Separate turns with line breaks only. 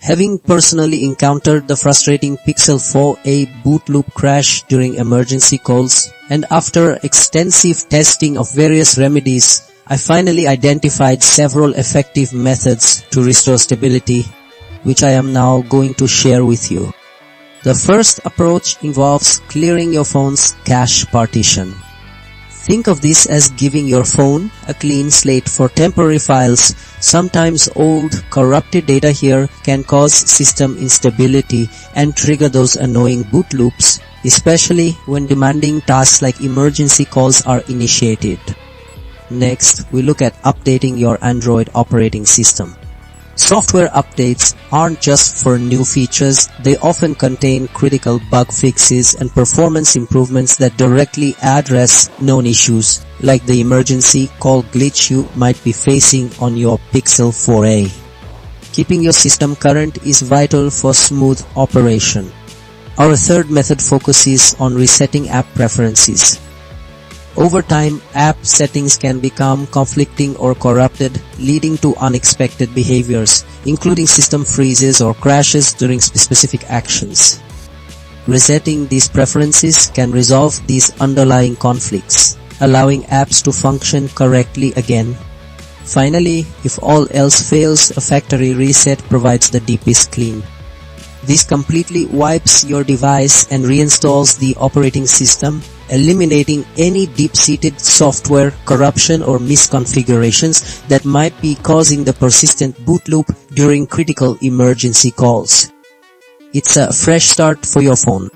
Having personally encountered the frustrating Pixel 4a Bootloop crash during emergency calls, and after extensive testing of various remedies, I finally identified several effective methods to restore stability, which I am now going to share with you. The first approach involves clearing your phone's cache partition. Think of this as giving your phone a clean slate for temporary files. Sometimes old, corrupted data here can cause system instability and trigger those annoying boot loops, especially when demanding tasks like emergency calls are initiated. Next, we look at updating your Android operating system. Software updates aren't just for new features, they often contain critical bug fixes and performance improvements that directly address known issues, like the emergency call glitch you might be facing on your Pixel 4a. Keeping your system current is vital for smooth operation. Our third method focuses on resetting app preferences. Over time, app settings can become conflicting or corrupted, leading to unexpected behaviors, including system freezes or crashes during specific actions. Resetting these preferences can resolve these underlying conflicts, allowing apps to function correctly again. Finally, if all else fails, a factory reset provides the deepest clean. This completely wipes your device and reinstalls the operating system, eliminating any deep-seated software corruption or misconfigurations that might be causing the persistent boot loop during critical emergency calls. It's a fresh start for your phone.